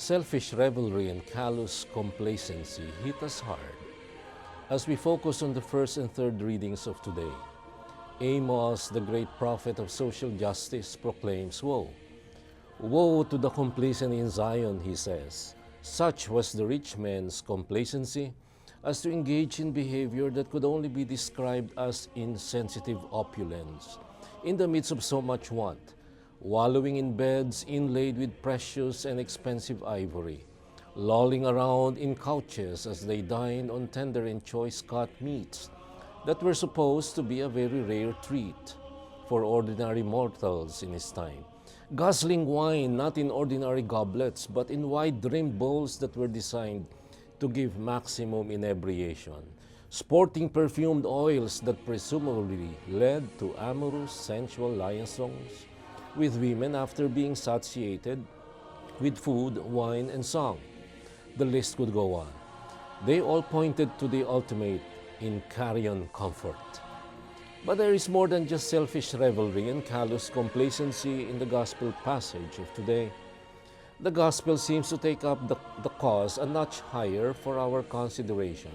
Selfish revelry and callous complacency hit us hard as we focus on the first and third readings of today. Amos, the great prophet of social justice, proclaims woe. Woe to the complacent in Zion, he says. Such was the rich man's complacency as to engage in behavior that could only be described as insensitive opulence in the midst of so much want, wallowing in beds inlaid with precious and expensive ivory, lolling around in couches as they dined on tender and choice-cut meats that were supposed to be a very rare treat for ordinary mortals in his time, guzzling wine not in ordinary goblets but in wide-rimmed bowls that were designed to give maximum inebriation, sporting perfumed oils that presumably led to amorous sensual liaisons with women after being satiated with food, wine, and song. The list could go on. They all pointed to the ultimate in carrion comfort. But there is more than just selfish revelry and callous complacency in the gospel passage of today. The gospel seems to take up the cause a notch higher for our consideration.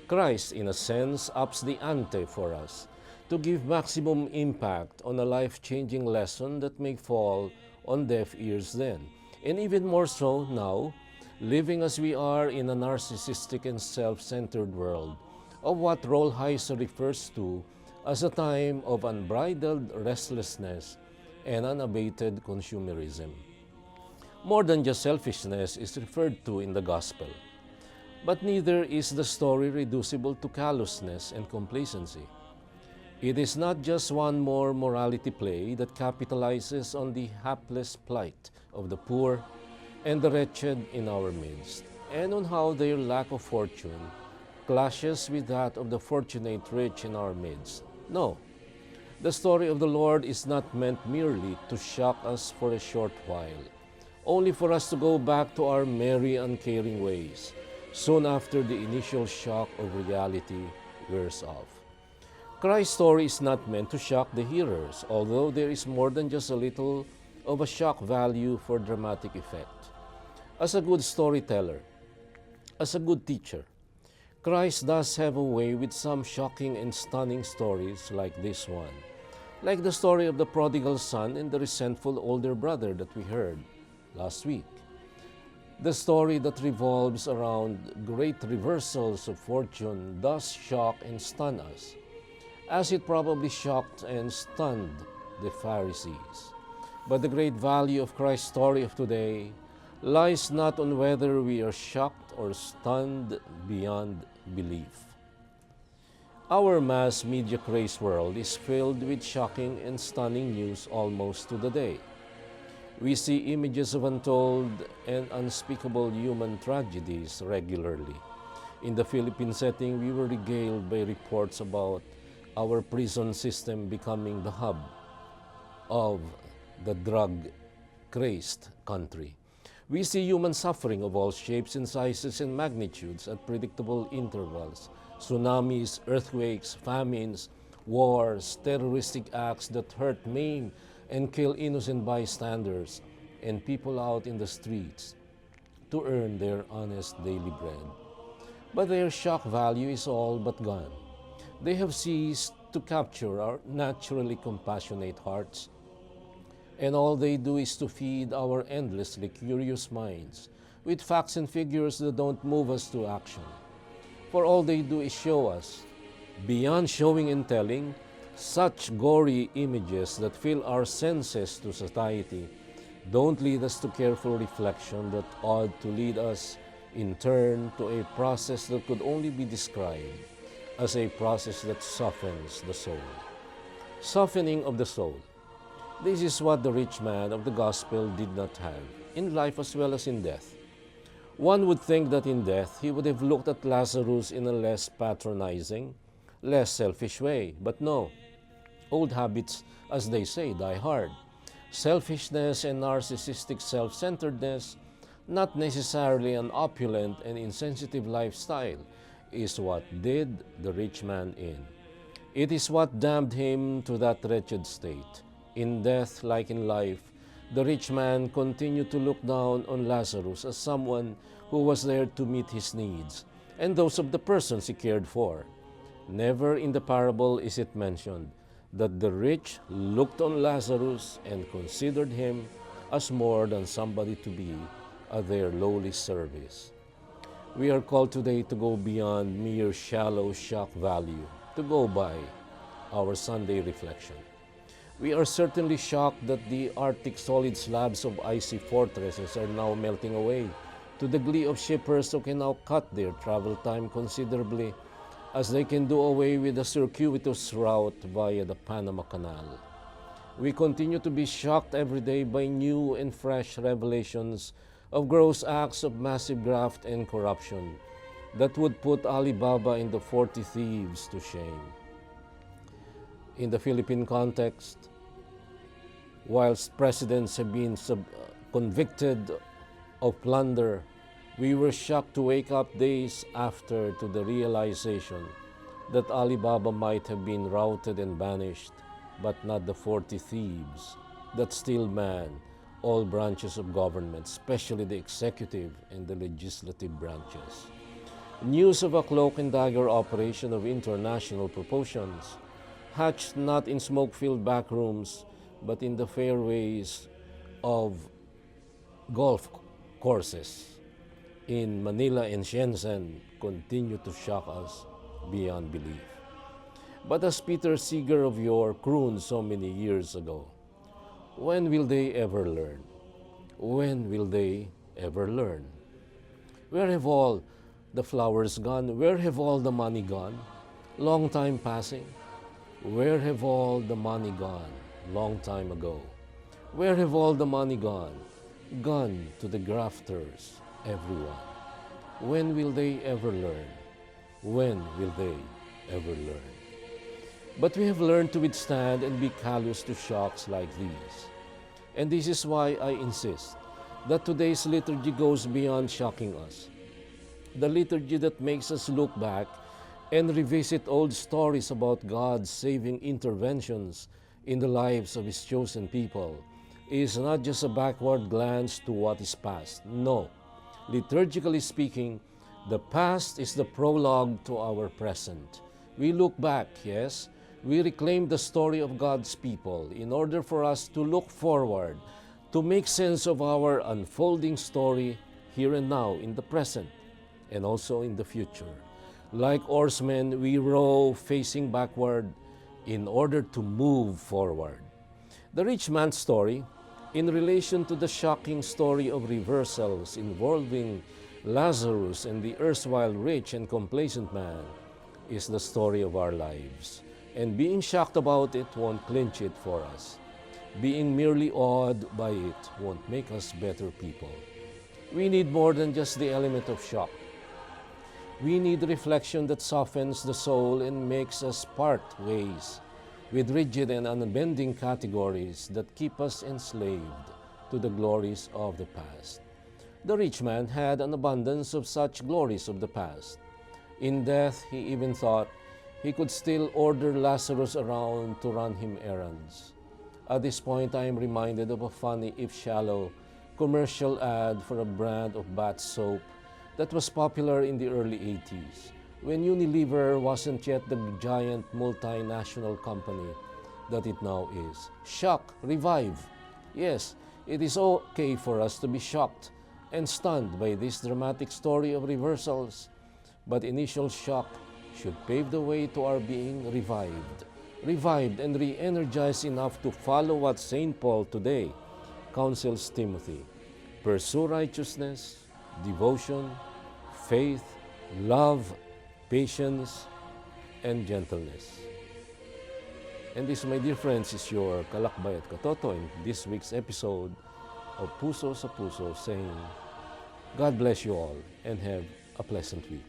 Christ, in a sense, ups the ante for us to give maximum impact on a life-changing lesson that may fall on deaf ears then, and even more so now, living as we are in a narcissistic and self-centered world of what Rolheiser refers to as a time of unbridled restlessness and unabated consumerism. More than just selfishness is referred to in the gospel, but neither is the story reducible to callousness and complacency. It is not just one more morality play that capitalizes on the hapless plight of the poor and the wretched in our midst, and on how their lack of fortune clashes with that of the fortunate rich in our midst. No, the story of the Lord is not meant merely to shock us for a short while, only for us to go back to our merry, uncaring ways, soon after the initial shock of reality wears off. Christ's story is not meant to shock the hearers, although there is more than just a little of a shock value for dramatic effect. As a good storyteller, as a good teacher, Christ does have a way with some shocking and stunning stories like this one, like the story of the prodigal son and the resentful older brother that we heard last week. The story that revolves around great reversals of fortune does shock and stun us, as it probably shocked and stunned the Pharisees. But the great value of Christ's story of today lies not on whether we are shocked or stunned beyond belief. Our mass media crazed world is filled with shocking and stunning news almost to the day. We see images of untold and unspeakable human tragedies regularly. In the Philippine setting, we were regaled by reports about our prison system becoming the hub of the drug-crazed country. We see human suffering of all shapes and sizes and magnitudes at predictable intervals. Tsunamis, earthquakes, famines, wars, terroristic acts that hurt, maim, and kill innocent bystanders and people out in the streets to earn their honest daily bread. But their shock value is all but gone. They have ceased to capture our naturally compassionate hearts, and all they do is to feed our endlessly curious minds with facts and figures that don't move us to action. For all they do is show us, beyond showing and telling, such gory images that fill our senses to satiety don't lead us to careful reflection that ought to lead us in turn to a process that could only be described as a process that softens the soul. Softening of the soul. This is what the rich man of the gospel did not have, in life as well as in death. One would think that in death he would have looked at Lazarus in a less patronizing, less selfish way, but no. Old habits, as they say, die hard. Selfishness and narcissistic self-centeredness, not necessarily an opulent and insensitive lifestyle, is what did the rich man in. It is what damned him to that wretched state. In death, like in life, The rich man continued to look down on Lazarus as someone who was there to meet his needs and those of the persons he cared for. Never in the parable is it mentioned that the rich looked on Lazarus and considered him as more than somebody to be at their lowly service. We are called today to go beyond mere shallow shock value, to go by our Sunday reflection. We are certainly shocked that the Arctic solid slabs of icy fortresses are now melting away, to the glee of shippers who can now cut their travel time considerably as they can do away with the circuitous route via the Panama Canal. We continue to be shocked every day by new and fresh revelations of gross acts of massive graft and corruption that would put Alibaba and the 40 thieves to shame. In the Philippine context, whilst presidents have been convicted of plunder, we were shocked to wake up days after to the realization that Alibaba might have been routed and banished, but not the 40 thieves that still man all branches of government, especially the executive and the legislative branches. News of a cloak and dagger operation of international proportions, hatched not in smoke-filled back rooms, but in the fairways of golf courses in Manila and Shenzhen, continue to shock us beyond belief. But as Peter Seeger of yore crooned so many years ago, when will they ever learn? When will they ever learn? Where have all the flowers gone? Where have all the money gone? Long time passing. Where have all the money gone? Long time ago. Where have all the money gone? Gone to the grafters, everyone. When will they ever learn? When will they ever learn? But we have learned to withstand and be callous to shocks like these. And this is why I insist that today's liturgy goes beyond shocking us. The liturgy that makes us look back and revisit old stories about God's saving interventions in the lives of His chosen people is not just a backward glance to what is past. No, liturgically speaking, the past is the prologue to our present. We look back, yes, we reclaim the story of God's people in order for us to look forward, to make sense of our unfolding story here and now in the present and also in the future. Like oarsmen, we row facing backward in order to move forward. The rich man's story, in relation to the shocking story of reversals involving Lazarus and the erstwhile rich and complacent man, is the story of our lives. And being shocked about it won't clinch it for us. Being merely awed by it won't make us better people. We need more than just the element of shock. We need reflection that softens the soul and makes us part ways with rigid and unbending categories that keep us enslaved to the glories of the past. The rich man had an abundance of such glories of the past. In death, he even thought he could still order Lazarus around to run him errands. At this point, I am reminded of a funny, if shallow, commercial ad for a brand of bath soap that was popular in the early 80s, when Unilever wasn't yet the giant multinational company that it now is. Shock, revive. Yes, it is okay for us to be shocked and stunned by this dramatic story of reversals, but initial shock should pave the way to our being revived and re-energized enough to follow what St. Paul today counsels Timothy. Pursue righteousness, devotion, faith, love, patience, and gentleness. And this, my dear friends, is your Kalakbay at Katoto in this week's episode of Puso sa Puso, saying, God bless you all and have a pleasant week.